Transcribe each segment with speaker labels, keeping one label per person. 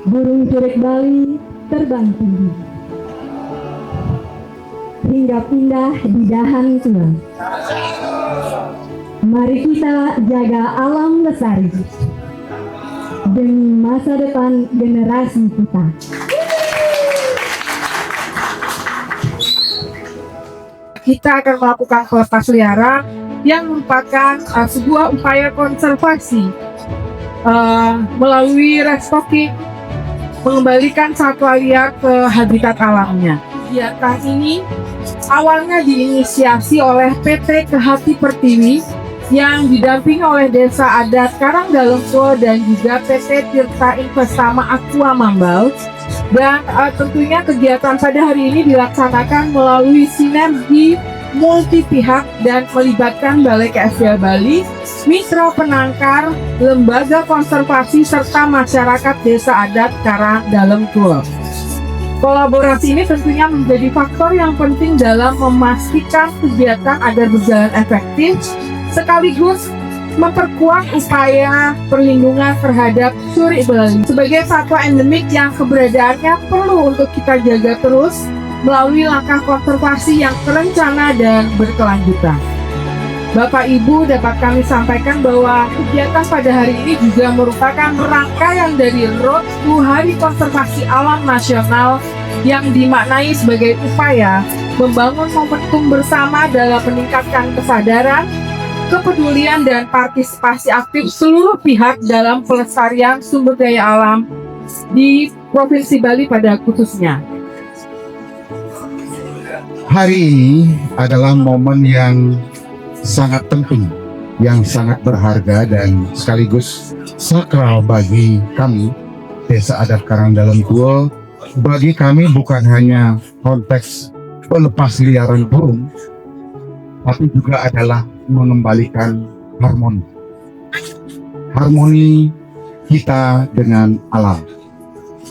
Speaker 1: Burung curik Bali terbang tinggi hingga pindah di dahan tua. Mari kita jaga alam lestari demi masa depan generasi kita.
Speaker 2: Kita akan melakukan pelepas liaran yang merupakan sebuah upaya konservasi melalui restocking, mengembalikan satwa liar ke habitat alamnya. Kegiatan ini awalnya diinisiasi oleh PT Kehati Pertiwi yang didampingi oleh Desa Adat Karangdalempuo dan juga PT Tirta Investama Aqua Mambal. Dan tentunya kegiatan pada hari ini dilaksanakan melalui sinergi multi pihak dan melibatkan Balai KSDA Bali, mitra penangkar, lembaga konservasi serta masyarakat Desa Adat Karangdalempuo. Kolaborasi ini tentunya menjadi faktor yang penting dalam memastikan kegiatan agar berjalan efektif, sekaligus memperkuat upaya perlindungan terhadap curik Bali sebagai satwa endemik yang keberadaannya perlu untuk kita jaga terus melalui langkah konservasi yang terencana dan berkelanjutan. Bapak Ibu, dapat kami sampaikan bahwa kegiatan pada hari ini juga merupakan rangkaian dari Road to Hari Konservasi Alam Nasional yang dimaknai sebagai upaya membangun momentum bersama dalam meningkatkan kesadaran, kepedulian, dan partisipasi aktif seluruh pihak dalam pelestarian sumber daya alam di Provinsi Bali pada khususnya.
Speaker 3: Hari ini adalah momen yang sangat penting, yang sangat berharga dan sekaligus sakral bagi kami Desa Adat Karangdalempuo. Bagi kami bukan hanya konteks pelepas liaran burung, tapi juga adalah mengembalikan harmoni kita dengan alam.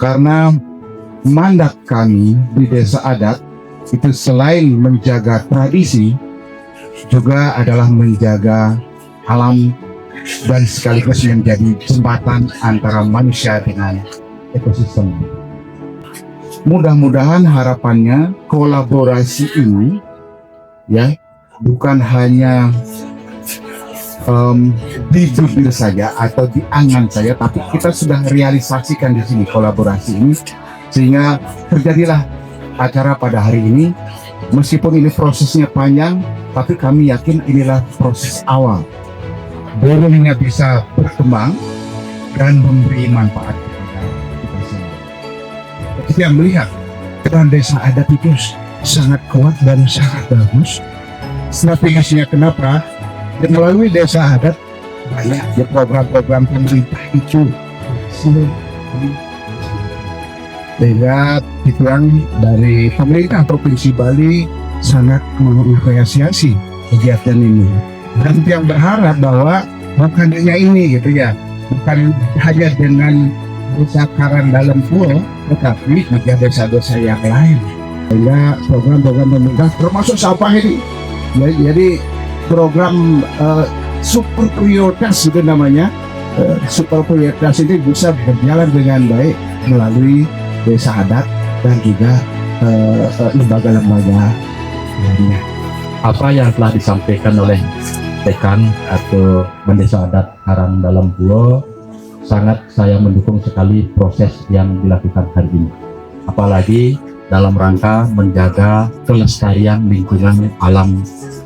Speaker 3: Karena mandat kami di Desa Adat itu selain menjaga tradisi, juga adalah menjaga alam dan sekaligus menjadi jembatan antara manusia dengan ekosistem. Mudah-mudahan harapannya kolaborasi ini ya bukan hanya di bibir saja atau di angan saja, tapi kita sudah realisasikan di sini kolaborasi ini, sehingga terjadilah acara pada hari ini. Meskipun ini prosesnya panjang, tapi kami yakin inilah proses awal. Burungnya bisa berkembang dan memberi manfaat kepada kita semua. Kita melihat peran Desa Adat itu sangat kuat dan sangat bagus. Strategisnya kenapa? Dan melalui Desa Adat banyak ya program-program pemerintah itu sehingga pikiran dari pemerintah Provinsi Bali sangat mengapresiasi kegiatan ini. Dan yang berharap bahwa bukan hanya ini gitu ya, bukan hanya dengan Desa Karangdalempuo, tetapi juga desa-desa yang lain. Sehingga program-program pemerintah termasuk sampah ini ya, jadi program super prioritas itu namanya, super prioritas ini bisa berjalan dengan baik melalui Desa Adat dan juga lembaga-lembaga lainnya.
Speaker 4: Apa yang telah disampaikan oleh Dekan atau Desa Adat Karangdalempuo, sangat saya mendukung sekali proses yang dilakukan hari ini. Apalagi dalam rangka menjaga kelestarian lingkungan alam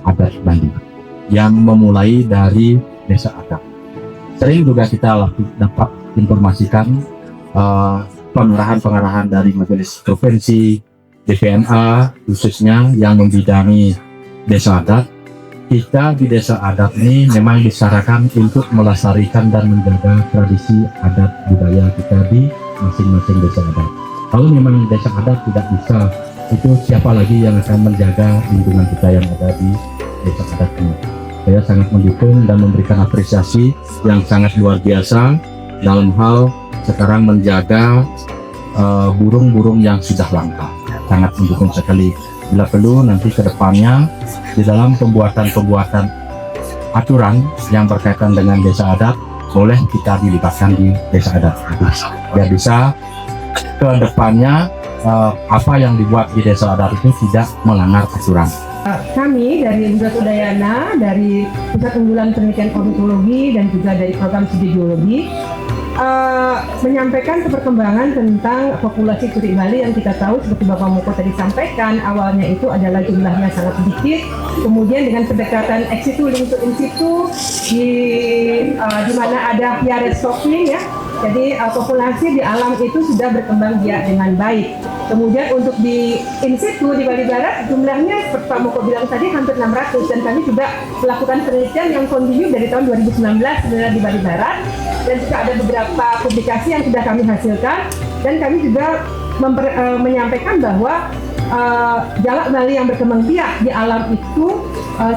Speaker 4: adat Bali yang memulai dari Desa Adat. Sering juga kita dapat informasikan pengarahan-pengarahan dari Majelis Provinsi, DPNA khususnya yang membidangi Desa Adat. Kita di Desa Adat ini memang disarankan untuk melestarikan dan menjaga tradisi adat budaya kita di masing-masing Desa Adat. Kalau memang Desa Adat tidak bisa, itu siapa lagi yang akan menjaga lingkungan kita yang ada di Desa Adat ini? Saya sangat mendukung dan memberikan apresiasi yang sangat luar biasa dalam hal sekarang menjaga burung-burung yang sudah langka. Sangat mendukung sekali. Bila perlu nanti ke depannya di dalam pembuatan aturan yang berkaitan dengan Desa Adat, boleh kita dilibatkan di Desa Adat biar bisa ke depannya apa yang dibuat di desa adat itu tidak melanggar aturan.
Speaker 5: Kami dari Universitas Udayana, dari Pusat Unggulan Penelitian Ornitologi dan juga dari Program Studi Geologi menyampaikan perkembangan tentang populasi curi Bali yang kita tahu seperti Bapak Muko tadi sampaikan, awalnya itu adalah jumlahnya sangat sedikit, kemudian dengan pendekatan ex situ link to in situ di mana ada Piaret stocking ya. Jadi populasi di alam itu sudah berkembang biak dengan baik. Kemudian untuk di in situ di Bali Barat jumlahnya seperti Pak Moko bilang tadi hampir 600, dan kami juga melakukan penelitian yang kontinu dari tahun 2019 sebenarnya di Bali Barat, dan juga ada beberapa publikasi yang sudah kami hasilkan, dan kami juga menyampaikan bahwa jalak Bali yang berkembang biak di alam itu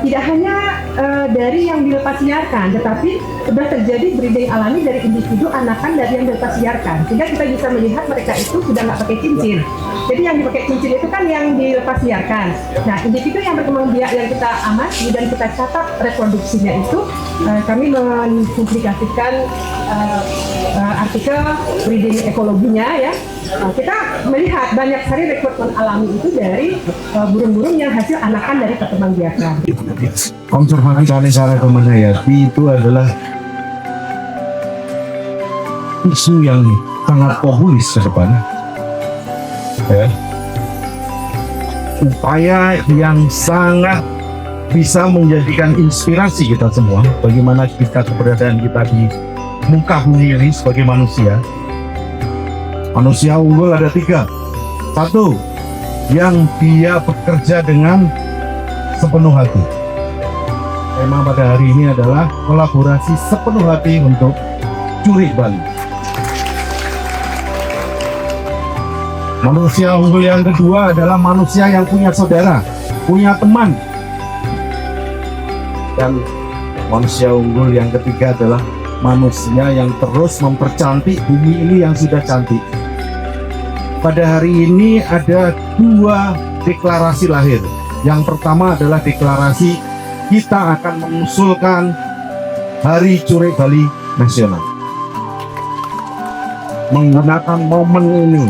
Speaker 5: tidak hanya dari yang dilepas liarkan, tetapi sudah terjadi breeding alami dari individu anakan dari yang dilepas liarkan, sehingga kita bisa melihat mereka itu sudah nggak pakai cincin. Jadi yang dipakai cincin itu kan yang dilepas liarkan. Nah, individu yang berkembang biak yang kita amati dan kita catat reproduksinya itu, kami mempublikasikan artikel breeding ekologinya ya. Kita melihat banyak sekali rekrutmen alami itu dari burung-burung yang hasil anakan dari perkembangbiakan.
Speaker 3: Konservasi Kalisara Kemenayati itu adalah isu yang sangat populis ke depan. Ya. Upaya yang sangat bisa menjadikan inspirasi kita semua bagaimana keberadaan kita di muka bumi ini sebagai manusia. Manusia unggul ada 3. 1, yang dia bekerja dengan sepenuh hati. Tema pada hari ini adalah kolaborasi sepenuh hati untuk curi Bali. Manusia unggul yang kedua adalah manusia yang punya saudara, punya teman. Dan manusia unggul yang ketiga adalah manusia yang terus mempercantik bumi ini yang sudah cantik. Pada hari ini ada 2 deklarasi lahir. Yang pertama adalah deklarasi kita akan mengusulkan Hari Curi Bali Nasional. Menggunakan momen ini.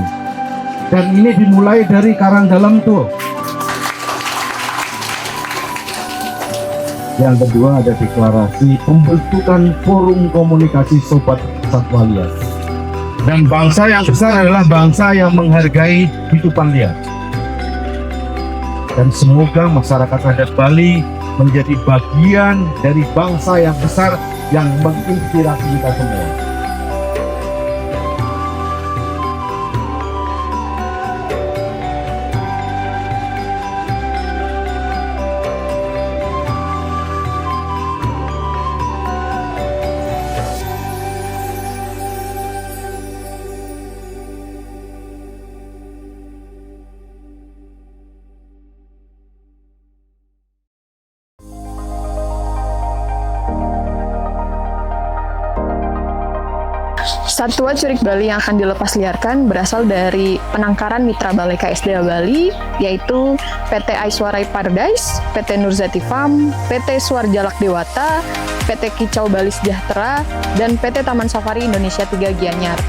Speaker 3: Dan ini dimulai dari Karangdalam tuh. Yang kedua ada deklarasi pembentukan forum komunikasi sobat satwa liar. Dan bangsa yang besar adalah bangsa yang menghargai kehidupan liar. Dan semoga masyarakat adat Bali menjadi bagian dari bangsa yang besar yang menginspirasi kita semua.
Speaker 6: Satwa curik Bali yang akan dilepas liarkan berasal dari penangkaran mitra Balai KSDA Bali, yaitu PT Aiswarai Paradise, PT Nurzati Farm, PT Suarjalak Dewata, PT Kicau Bali Sejahtera, dan PT Taman Safari Indonesia 3 Gianyar.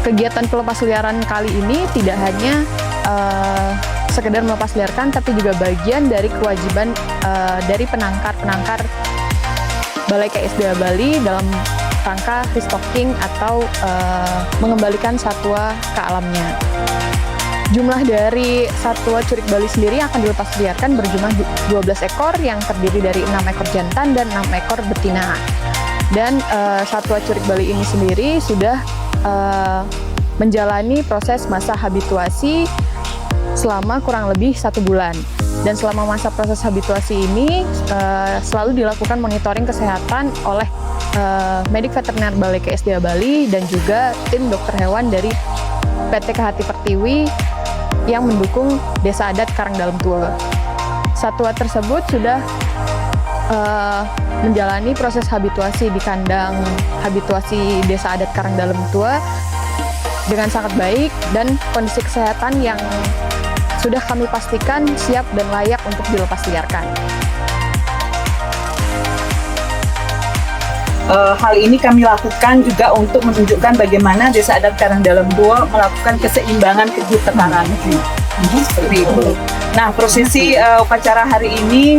Speaker 6: Kegiatan pelepas liaran kali ini tidak hanya sekedar melepas liarkan, tapi juga bagian dari kewajiban dari penangkar Balai KSDA Bali dalam rangka restocking atau mengembalikan satwa ke alamnya. Jumlah dari satwa curik Bali sendiri yang akan dilepas liarkan berjumlah 12 ekor yang terdiri dari 6 ekor jantan dan 6 ekor betina. Dan satwa curik Bali ini sendiri sudah menjalani proses masa habituasi selama kurang lebih 1 bulan. Dan selama masa proses habituasi ini selalu dilakukan monitoring kesehatan oleh medik veteriner Balai KSDA Bali dan juga tim dokter hewan dari PT Kehati Pertiwi yang mendukung Desa Adat Karangdalam Tua. Satwa tersebut sudah menjalani proses habituasi di kandang habituasi Desa Adat Karangdalam Tua dengan sangat baik dan kondisi kesehatan yang sudah kami pastikan siap dan layak untuk dilepas liarkan.
Speaker 7: Hal ini kami lakukan juga untuk menunjukkan bagaimana Desa Adat Karangdalam II melakukan keseimbangan kejutaan seperti itu. Nah, prosesi upacara hari ini,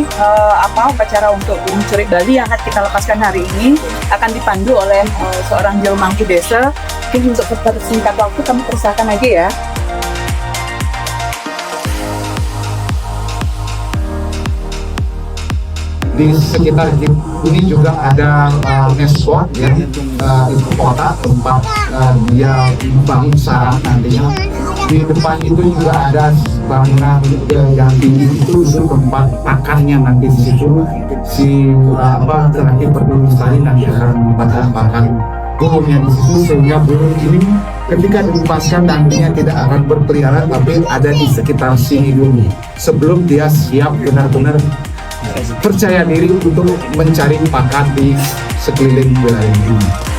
Speaker 7: upacara untuk Gunung Curik Bali yang akan kita lepaskan hari ini akan dipandu oleh seorang jelmangku desa. Mungkin untuk persingkat waktu kami persilakan aja ya.
Speaker 8: Di sekitar ini juga ada Meswat ya, ibu kota tempat dia bangun sarang nantinya. Di depan itu juga ada bangunan yang tinggi itu tempat pakannya nanti di situ si terakhir Pertiwi nanti akan makan burungnya di situ, sehingga burung ini ketika dilepaskan nantinya tidak akan berkeliaran tapi ada di sekitar sini dulu sebelum dia siap benar-benar percaya diri untuk mencari makan di sekeliling wilayah ini.